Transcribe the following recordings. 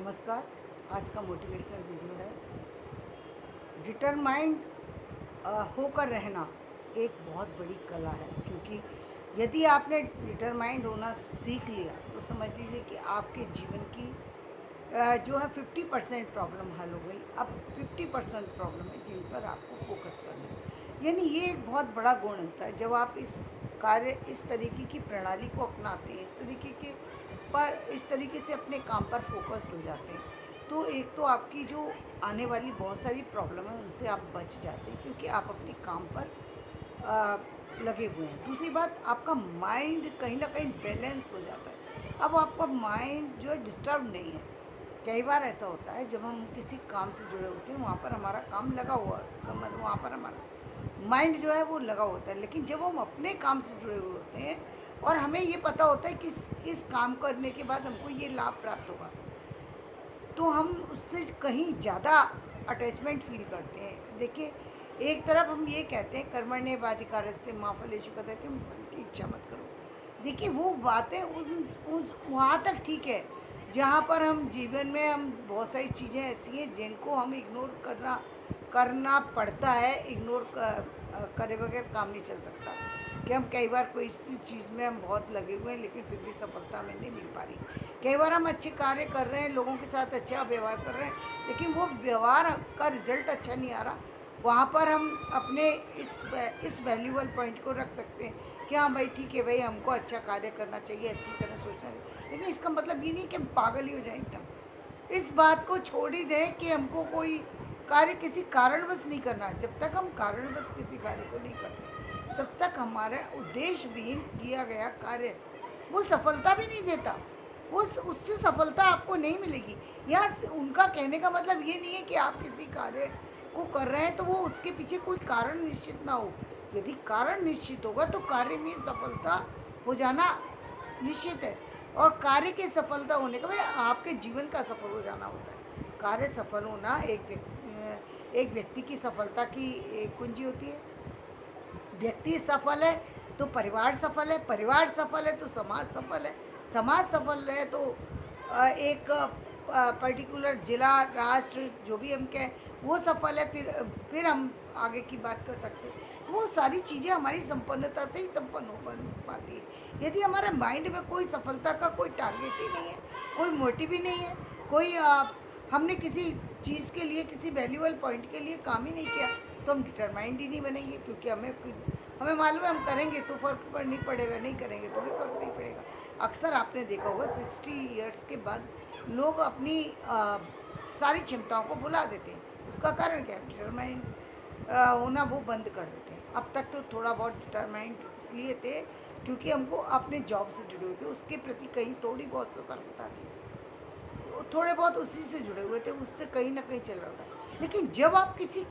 नमस्कार। आज का मोटिवेशनल वीडियो है डिटरमाइंड होकर रहना एक बहुत बड़ी कला है, क्योंकि यदि आपने डिटरमाइंड होना सीख लिया तो समझ लीजिए कि आपके जीवन की जो है 50% प्रॉब्लम हल हो गई। अब 50% प्रॉब्लम है जिन पर आपको फोकस करना है। यानी ये एक बहुत बड़ा गुण होता है जब आप इस तरीके की प्रणाली को अपनाते हैं, इस तरीके से अपने काम पर फोकस्ड हो जाते हैं, तो एक तो आपकी जो आने वाली बहुत सारी प्रॉब्लम है उनसे आप बच जाते हैं, क्योंकि आप अपने काम पर लगे हुए हैं। दूसरी बात, आपका माइंड कहीं ना कहीं बैलेंस हो जाता है। अब आपका माइंड जो है डिस्टर्ब नहीं है। कई बार ऐसा होता है जब हम किसी काम से जुड़े होते हैं, वहाँ पर हमारा काम लगा हुआ, मतलब वहाँ पर हमारा माइंड जो है वो लगा होता है। लेकिन जब हम अपने काम से जुड़े हुए होते हैं और हमें ये पता होता है कि इस काम करने के बाद हमको ये लाभ प्राप्त होगा, तो हम उससे कहीं ज़्यादा अटैचमेंट फील करते हैं। देखिए, एक तरफ हम ये कहते हैं कर्मण्येवाधिकारस्ते मा फलेषु कदाचन, फल की इच्छा मत करो। देखिए, वो बातें उस वहाँ तक ठीक है जहाँ पर हम जीवन में हम बहुत सारी चीज़ें ऐसी हैं जिनको हम इग्नोर करना पड़ता है। करे बगैर काम नहीं चल सकता। कि हम कई बार कोई सी चीज़ में हम बहुत लगे हुए हैं लेकिन फिर भी सफलता हमें नहीं मिल पा रही। कई बार हम अच्छे कार्य कर रहे हैं, लोगों के साथ अच्छा व्यवहार कर रहे हैं, लेकिन वो व्यवहार का रिजल्ट अच्छा नहीं आ रहा। वहाँ पर हम अपने इस वैल्यूबल पॉइंट को रख सकते हैं कि हाँ भाई, ठीक है भाई, हमको अच्छा कार्य करना चाहिए, अच्छी तरह सोचना चाहिए। लेकिन इसका मतलब ये नहीं कि हम पागल ही हो जाए एकदम। इस बात को छोड़ ही दें कि हमको कोई कार्य किसी कारणवश नहीं करना। जब तक हम कारणवश किसी कार्य को नहीं करते, तब तक हमारा उद्देश्यहीन किया गया कार्य वो सफलता भी नहीं देता। उससे सफलता आपको नहीं मिलेगी। यहाँ उनका कहने का मतलब ये नहीं है कि आप किसी कार्य को कर रहे हैं तो वो उसके पीछे कोई कारण निश्चित ना हो। यदि कारण निश्चित होगा तो कार्य में सफलता हो जाना निश्चित है। और कार्य के सफलता होने का मतलब आपके जीवन का सफल हो जाना होता है। कार्य सफल होना एक व्यक्ति की सफलता की एक कुंजी होती है। व्यक्ति सफल है तो परिवार सफल है, परिवार सफल है तो समाज सफल है, समाज सफल है तो एक पर्टिकुलर जिला, राष्ट्र, जो भी हम कहें वो सफल है। फिर हम आगे की बात कर सकते हैं। वो सारी चीज़ें हमारी संपन्नता से ही संपन्न हो पाती है। यदि हमारे माइंड में कोई सफलता का कोई टारगेट ही नहीं है, कोई मोटिव ही नहीं है, कोई हमने किसी चीज़ के लिए, किसी वैल्यूबल पॉइंट के लिए काम ही नहीं किया, तो हम डिटरमाइंड ही नहीं बनेंगे। क्योंकि हमें मालूम है हम करेंगे तो फ़र्क नहीं पड़ेगा, नहीं करेंगे तो भी फ़र्क नहीं पड़ेगा। अक्सर आपने देखा होगा 60 ईयर्स के बाद लोग अपनी सारी क्षमताओं को भुला देते हैं। उसका कारण क्या है? डिटरमाइंड होना वो बंद कर देते हैं। अब तक तो थोड़ा बहुत डिटरमाइंड इसलिए थे क्योंकि हमको अपने जॉब से जुड़े हुए थे, उसके प्रति कहीं थोड़ी बहुत सतर्कता थी, थोड़े बहुत उसी से जुड़े हुए थे, उससे कहीं ना कहीं चल रहा था। लेकिन जब आप किसी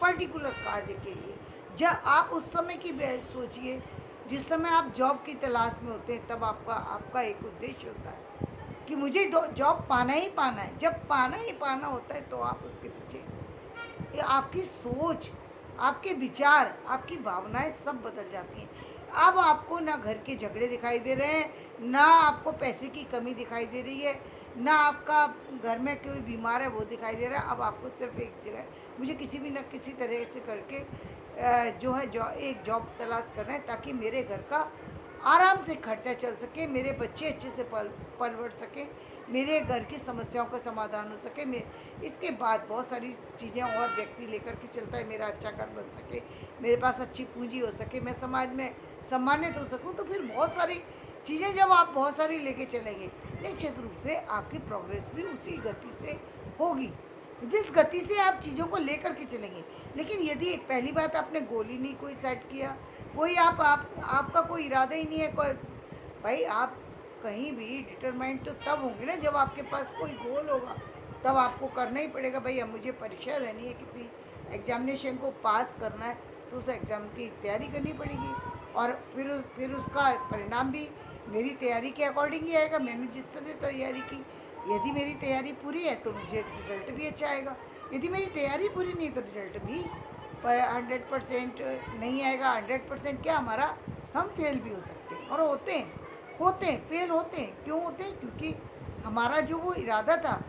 पर्टिकुलर कार्य के लिए, जब आप उस समय की सोचिए जिस समय आप जॉब की तलाश में होते हैं, तब आपका आपका एक उद्देश्य होता है कि मुझे जॉब पाना ही पाना है। जब पाना ही पाना होता है तो आप उसके पीछे, ये आपकी सोच, आपके विचार, आपकी भावनाएं सब बदल जाती हैं। अब आपको ना घर के झगड़े दिखाई दे रहे हैं, ना आपको पैसे की कमी दिखाई दे रही है, ना आपका घर में कोई बीमार है वो दिखाई दे रहा है। अब आपको सिर्फ एक जगह, मुझे किसी भी न किसी तरह से करके जो है एक जॉब तलाश करना है, ताकि मेरे घर का आराम से खर्चा चल सके, मेरे बच्चे अच्छे से पल बढ़ सकें, मेरे घर की समस्याओं का समाधान हो सके। इसके बाद बहुत सारी चीज़ें और व्यक्ति लेकर के चलता है, मेरा अच्छा घर बन सके, मेरे पास अच्छी पूंजी हो सके, मैं समाज में सम्मानित हो सकूं। तो फिर बहुत सारी चीज़ें जब आप बहुत सारी लेके चलेंगे, निश्चित रूप से आपकी प्रोग्रेस भी उसी गति से होगी जिस गति से आप चीज़ों को लेकर के चलेंगे। लेकिन यदि पहली बात, आपने गोल ही नहीं कोई सेट किया, कोई आपका कोई इरादा ही नहीं है, कोई भाई, आप कहीं भी डिटरमाइंड तो तब होंगे ना जब आपके पास कोई गोल होगा। तब आपको करना ही पड़ेगा, भाई अब मुझे परीक्षा देनी है, किसी एग्जामिनेशन को पास करना है, तो उस एग्ज़ाम की तैयारी करनी पड़ेगी। और फिर उसका परिणाम भी मेरी तैयारी के अकॉर्डिंग ही आएगा, मैंने जिस तरह तैयारी की। यदि मेरी तैयारी पूरी है तो मुझे रिजल्ट भी अच्छा आएगा। यदि मेरी तैयारी पूरी नहीं तो रिजल्ट भी 100% नहीं आएगा। 100% क्या, हमारा हम फेल भी हो सकते हैं, और होते हैं फेल होते हैं। क्यों होते हैं? क्योंकि हमारा जो वो इरादा था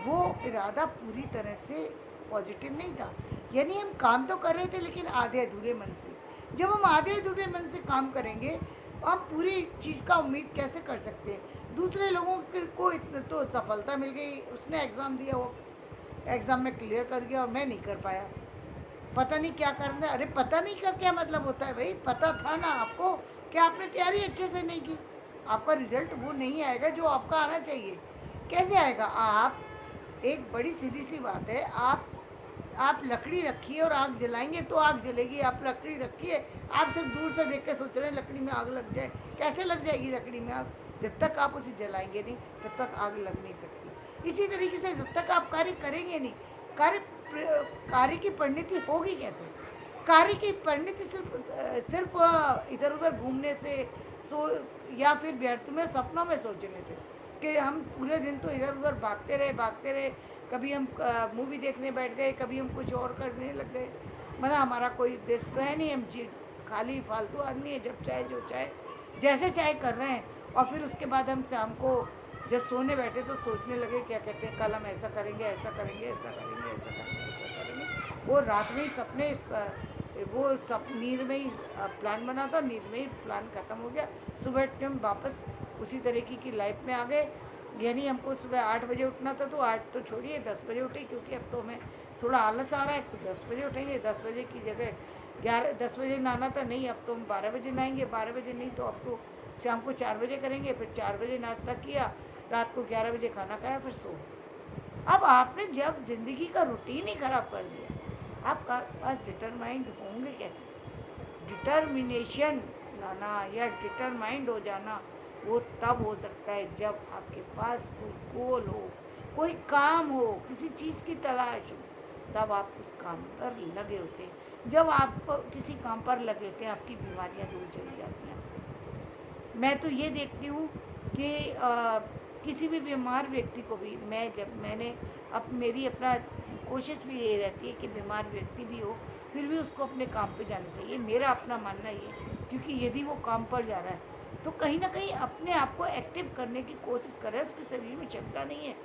वो इरादा पूरी तरह से पॉजिटिव नहीं था। यानी हम काम तो कर रहे थे लेकिन आधे अधूरे मन से। जब हम आधे अधूरे मन से काम करेंगे तो हम पूरी चीज़ का उम्मीद कैसे कर सकते हैं। दूसरे लोगों को इतने तो सफलता मिल गई, उसने एग्ज़ाम दिया, वो एग्ज़ाम में क्लियर कर गया और मैं नहीं कर पाया। पता नहीं क्या करना है। अरे पता नहीं का क्या मतलब होता है भाई, पता था ना आपको कि आपने तैयारी अच्छे से नहीं की, आपका रिजल्ट वो नहीं आएगा जो आपका आना चाहिए। कैसे आएगा? आप, एक बड़ी सीधी सी बात है, आप लकड़ी रखिए और आग जलाएंगे तो आग जलेगी। आप लकड़ी रखिए, आप सिर्फ दूर से देख के सोच रहे हैं लकड़ी में आग लग जाए, कैसे लग जाएगी लकड़ी में आग? जब तक आप उसे जलाएंगे नहीं तब तक आग लग नहीं सकती। इसी तरीके से जब तक आप कार्य करेंगे नहीं, कार्य कार्य की परिणति होगी कैसे? कार्य की परिणति सिर्फ इधर उधर घूमने से, सो या फिर व्यर्थ में सपनों में सोचने से कि हम पूरे दिन तो इधर उधर भागते रहे। कभी हम मूवी देखने बैठ गए, कभी हम कुछ और करने लग गए। मतलब हमारा कोई उद्देश्य तो है नहीं, हम जी खाली फालतू आदमी है, जब चाहे जो चाहे जैसे चाहे कर रहे हैं। और फिर उसके बाद हम शाम को जब सोने बैठे तो सोचने लगे, क्या कहते हैं, कल हम ऐसा करेंगे, ऐसा करेंगे, ऐसा करेंगे, ऐसा करेंगे, ऐसा करेंगे। वो रात में ही सपने, वो सब नींद में ही प्लान बना था, नींद में ही प्लान ख़त्म हो गया। सुबह हम वापस उसी तरीके की लाइफ में आ गए। यानी हमको सुबह 8 बजे उठना था, तो 8 तो छोड़िए 10 बजे उठे, क्योंकि अब तो हमें थोड़ा आलस आ रहा है, तो 10 बजे उठेंगे। 10 बजे की जगह 10 बजे नहाना था, नहीं अब तो हम 12 बजे नहाएंगे। 12 बजे नहीं तो अब तो शाम को 4 बजे करेंगे। फिर 4 बजे नाश्ता किया, रात को 11 बजे खाना खाया, फिर सो। अब आपने जब ज़िंदगी का रूटीन ही ख़राब कर दिया, आपका पास डिटरमाइंड होंगे कैसे? डिटर्मिनेशन लाना या डिटरमाइंड हो जाना वो तब हो सकता है जब आपके पास कोई गोल हो, कोई काम हो, किसी चीज़ की तलाश हो, तब आप उस काम पर लगे होते हैं। जब आप किसी काम पर लगे होते हैं, आपकी बीमारियां दूर चली जाती हैं आपसे। मैं तो ये देखती हूँ कि किसी भी बीमार व्यक्ति को भी मैंने अब मेरी अपना कोशिश भी ये रहती है कि बीमार व्यक्ति भी हो फिर भी उसको अपने काम पे जाना चाहिए, मेरा अपना मानना ये। क्योंकि यदि वो काम पर जा रहा है तो कहीं ना कहीं अपने आप को एक्टिव करने की कोशिश कर रहा है। उसके शरीर में क्षमता नहीं है,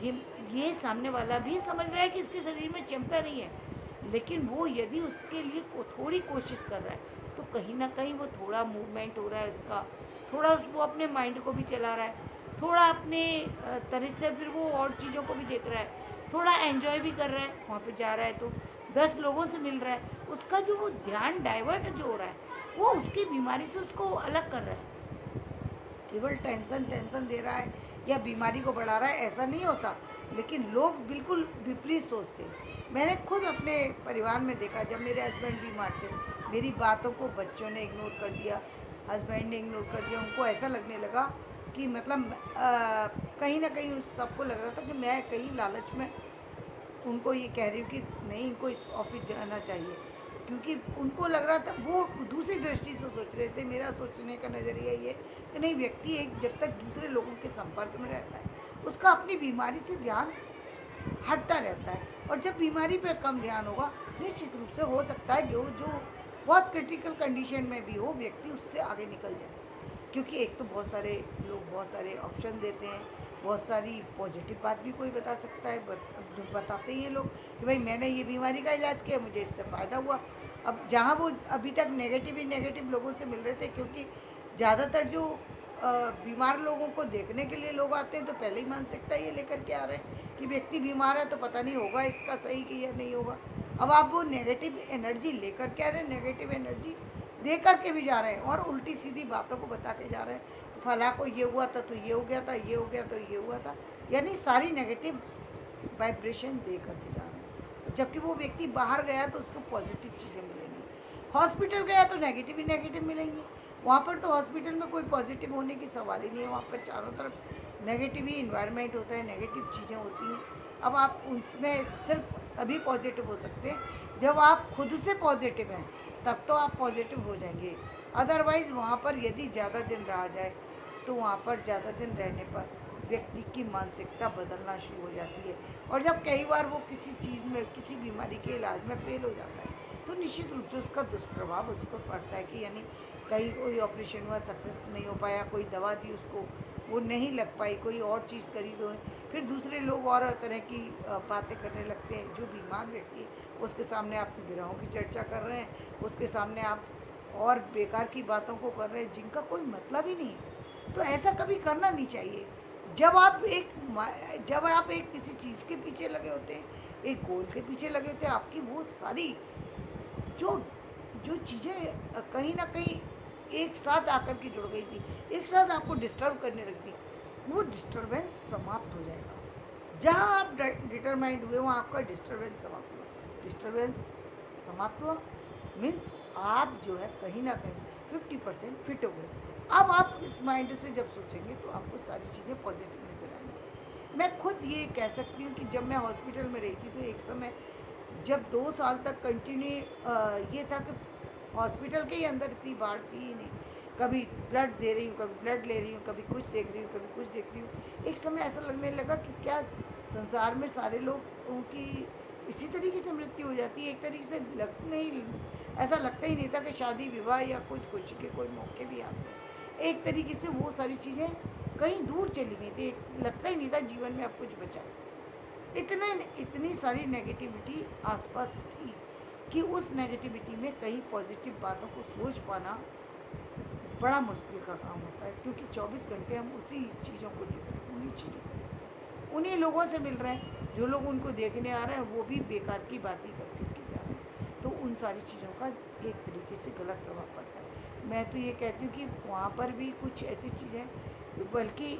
ये ये सामने वाला भी समझ रहा है कि इसके शरीर में क्षमता नहीं है, लेकिन वो यदि उसके लिए थोड़ी कोशिश कर रहा है तो कहीं ना कहीं वो थोड़ा मूवमेंट हो रहा है उसका, थोड़ा वो अपने माइंड को भी चला रहा है, थोड़ा अपने तरह से फिर वो और चीज़ों को भी देख रहा है, थोड़ा एंजॉय भी कर रहा है। वहाँ पे जा रहा है तो 10 लोगों से मिल रहा है, उसका जो वो ध्यान डाइवर्ट जो हो रहा है वो उसकी बीमारी से उसको अलग कर रहा है। केवल टेंशन टेंशन दे रहा है या बीमारी को बढ़ा रहा है ऐसा नहीं होता, लेकिन लोग बिल्कुल विपरीत सोचते हैं। मैंने खुद अपने परिवार में देखा, जब मेरे हस्बैंड बीमार थे, मेरी बातों को बच्चों ने इग्नोर कर दिया, हस्बैंड ने इग्नोर कर दिया। उनको ऐसा लगने लगा कि मतलब कहीं ना कहीं सबको लग रहा था कि मैं कहीं लालच में उनको ये कह रही हूँ कि नहीं इनको इस ऑफिस जाना चाहिए, क्योंकि उनको लग रहा था, वो दूसरी दृष्टि से सोच रहे थे। मेरा सोचने का नज़रिया ये कि नहीं, व्यक्ति एक जब तक दूसरे लोगों के संपर्क में रहता है उसका अपनी बीमारी से ध्यान हटता रहता है, और जब बीमारी पर कम ध्यान होगा निश्चित रूप से हो सकता है जो बहुत क्रिटिकल कंडीशन में भी हो व्यक्ति उससे आगे निकल जाए। क्योंकि एक तो बहुत सारे लोग बहुत सारे ऑप्शन देते हैं, बहुत सारी पॉजिटिव बात भी कोई बता सकता है, बताते ही हैं लोग कि भाई मैंने ये बीमारी का इलाज किया, मुझे इससे फ़ायदा हुआ। अब जहाँ वो अभी तक नेगेटिव ही नेगेटिव लोगों से मिल रहे थे, क्योंकि ज़्यादातर जो बीमार लोगों को देखने के लिए लोग आते हैं तो पहले ही मानसिकता ये लेकर के आ रहे हैं कि व्यक्ति बीमार है तो पता नहीं होगा इसका सही कि या नहीं होगा। अब आप वो नेगेटिव एनर्जी लेकर के आ रहे हैं, नेगेटिव एनर्जी दे कर के भी जा रहे हैं और उल्टी सीधी बातों को बता के जा रहे हैं। फला को ये हुआ था तो ये हो गया था, ये हो गया तो ये हुआ था, यानी सारी नेगेटिव वाइब्रेशन दे करके जा रहे हैं। जबकि वो व्यक्ति बाहर गया तो उसको पॉजिटिव चीज़ें मिलेंगी, हॉस्पिटल गया तो नेगेटिव ही नेगेटिव मिलेंगी। वहाँ पर तो हॉस्पिटल में कोई पॉजिटिव होने की सवाल ही नहीं है, वहाँ पर चारों तरफ नेगेटिव ही इन्वायरमेंट होता है, नेगेटिव चीज़ें होती हैं। अब आप उसमें सिर्फ तभी पॉजिटिव हो सकते हैं जब आप खुद से पॉजिटिव हैं, तब तो आप पॉजिटिव हो जाएंगे। अदरवाइज़ वहाँ पर यदि ज़्यादा दिन रहा जाए तो वहाँ पर ज़्यादा दिन रहने पर व्यक्ति की मानसिकता बदलना शुरू हो जाती है, और जब कई बार वो किसी चीज़ में, किसी बीमारी के इलाज में फेल हो जाता है तो निश्चित रूप से उसका दुष्प्रभाव उस पर पड़ता है कि यानी कहीं कोई ऑपरेशन हुआ सक्सेस नहीं हो पाया, कोई दवा दी उसको वो नहीं लग पाई, कोई और चीज़ करी तो फिर दूसरे लोग और तरह की बातें करने लगते हैं। जो बीमार व्यक्ति है उसके सामने आप ग्रहों की चर्चा कर रहे हैं, उसके सामने आप और बेकार की बातों को कर रहे हैं जिनका कोई मतलब ही नहीं है। तो ऐसा कभी करना नहीं चाहिए। जब आप एक किसी चीज़ के पीछे लगे होते हैं, एक गोल के पीछे लगे होते हैं, आपकी वो सारी जो जो चीज़ें कहीं ना कहीं एक साथ आकर के जुड़ गई थी, एक साथ आपको डिस्टर्ब करने लगती, वो डिस्टरबेंस समाप्त हो जाएगा। जहाँ आप डिटरमाइंड हुए वहाँ आपका डिस्टरबेंस समाप्त हुआ। डिस्टरबेंस समाप्त हुआ मीन्स आप जो है कहीं ना कहीं 50% फिट हो गए। अब आप इस माइंड से जब सोचेंगे तो आपको सारी चीज़ें पॉजिटिव नजर आएंगी। मैं खुद ये कह सकती हूँ कि जब मैं हॉस्पिटल में रही थी तो एक समय जब 2 साल तक कंटिन्यू ये था कि हॉस्पिटल के ही अंदर इतनी बाढ़ थी ही नहीं। कभी ब्लड दे रही हूँ, कभी ब्लड ले रही हूँ, कभी कुछ देख रही हूँ, कभी कुछ देख रही हूँ। एक समय ऐसा लगने लगा कि क्या संसार में सारे लोगों की इसी तरीके से मृत्यु हो जाती है। एक तरीके से ऐसा लगता ही नहीं था कि शादी विवाह या कुछ खुशी के कोई मौके भी आते हैं। एक तरीके से वो सारी चीज़ें कहीं दूर चली गई थी। लगता ही नहीं था जीवन में अब कुछ बचा। इतनी सारी नेगेटिविटी आसपास थी कि उस नेगेटिविटी में कई पॉजिटिव बातों को सोच पाना बड़ा मुश्किल का काम होता है। क्योंकि 24 घंटे हम उसी चीज़ों को देख रहे हैं, उन्हीं चीज़ों को, उन्हीं लोगों से मिल रहे हैं। जो लोग उनको देखने आ रहे हैं वो भी बेकार की बात ही करके जा रहे हैं। तो उन सारी चीज़ों का एक तरीके से गलत प्रभाव पड़ता है। मैं तो ये कहती हूँ कि वहाँ पर भी कुछ ऐसी चीज़ें, बल्कि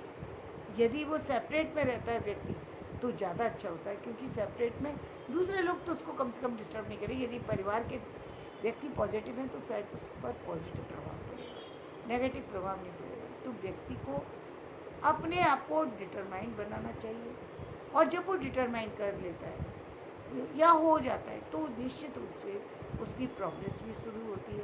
यदि वो सेपरेट में रहता है व्यक्ति तो ज़्यादा अच्छा होता है। क्योंकि सेपरेट में दूसरे लोग तो उसको कम से कम डिस्टर्ब नहीं करेंगे। यदि परिवार के व्यक्ति पॉजिटिव हैं तो शायद उस पर पॉजिटिव प्रभाव पड़ेगा, नेगेटिव प्रभाव नहीं पड़ेगा। तो व्यक्ति को अपने आप को डिटरमाइंड बनाना चाहिए। और जब वो डिटरमाइंड कर लेता है या हो जाता है तो निश्चित रूप से उसकी प्रोग्रेस भी शुरू होती है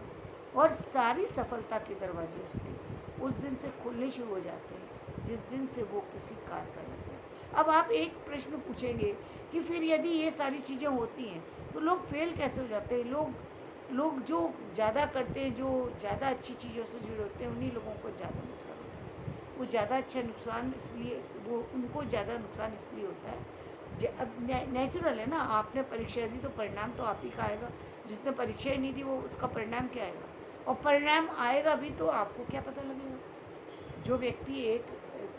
और सारी सफलता के दरवाजे उसके उस दिन से खुलने शुरू हो जाते हैं जिस दिन से वो किसी कार्य कर लेते हैं। अब आप एक प्रश्न पूछेंगे कि फिर यदि ये सारी चीज़ें होती हैं तो लोग फेल कैसे हो जाते हैं। लोग जो ज़्यादा करते हैं, जो ज़्यादा अच्छी चीज़ों से जुड़े होते हैं, उन्हीं लोगों को ज़्यादा नुकसान होता है। वो ज़्यादा अच्छा नुकसान इसलिए वो उनको ज़्यादा नुकसान इसलिए होता है। अब नेचुरल है ना, आपने परीक्षा दी तो परिणाम तो आप ही का आएगा। जिसने परीक्षा ही नहीं दी वो उसका परिणाम क्या आएगा, और परिणाम आएगा भी तो आपको क्या पता लगेगा। जो व्यक्ति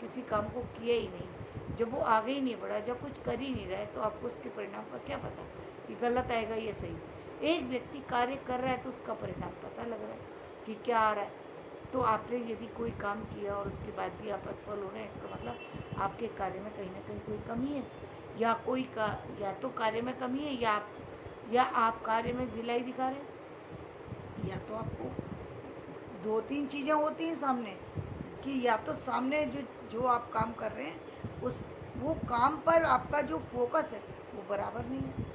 किसी काम को किया ही नहीं, जब वो आगे ही नहीं बढ़ा, जब कुछ कर ही नहीं रहा है, तो आपको उसके परिणाम का क्या पता कि गलत आएगा या सही। एक व्यक्ति कार्य कर रहा है तो उसका परिणाम पता लग रहा है कि क्या आ रहा है। तो आपने यदि कोई काम किया और उसके बाद भी आप असफल हो रहे हैं, इसका मतलब आपके कार्य में कहीं ना कहीं कोई कमी है, या तो कार्य में कमी है, या आप कार्य में ढिलाई दिखा रहे हैं। या तो आपको 2-3 चीज़ें होती हैं सामने, कि या तो सामने जो आप काम कर रहे हैं वो काम पर आपका जो फोकस है वो बराबर नहीं है।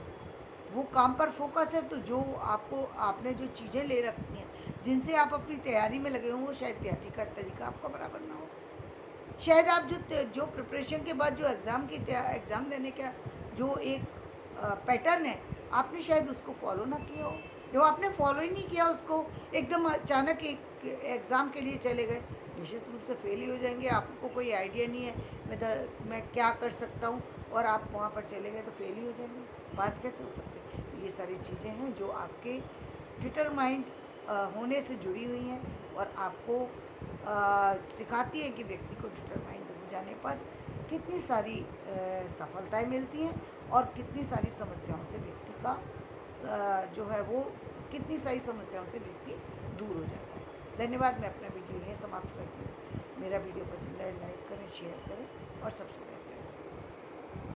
वो काम पर फोकस है तो जो आपने जो चीज़ें ले रखी हैं जिनसे आप अपनी तैयारी में लगे हों, वो शायद तैयारी का तरीका आपका बराबर ना हो। शायद आप जो प्रिपरेशन के बाद जो एग्ज़ाम देने का जो एक पैटर्न है, आपने शायद उसको फॉलो ना किया हो। जब आपने फॉलो ही नहीं किया उसको, एकदम अचानक एक एग्ज़ाम के लिए चले गए, निश्चित रूप से फेल ही हो जाएंगे। आपको कोई आइडिया नहीं है मैं क्या कर सकता हूँ, और आप वहाँ पर चले गए तो फेल ही हो जाएंगे। पास कैसे हो सकते हैं। तो ये सारी चीज़ें हैं जो आपके डिटरमाइंड होने से जुड़ी हुई हैं, और आपको सिखाती है कि व्यक्ति को डिटरमाइंड हो जाने पर कितनी सारी सफलताएं मिलती हैं, और कितनी सारी समस्याओं से व्यक्ति का जो है वो कितनी सारी समस्याओं से व्यक्ति दूर हो जाता है। धन्यवाद। मैं अपना वीडियो यहीं समाप्त करती हूँ। मेरा वीडियो पसंद आए लाइक करें, शेयर करें और सब्सक्राइब करें।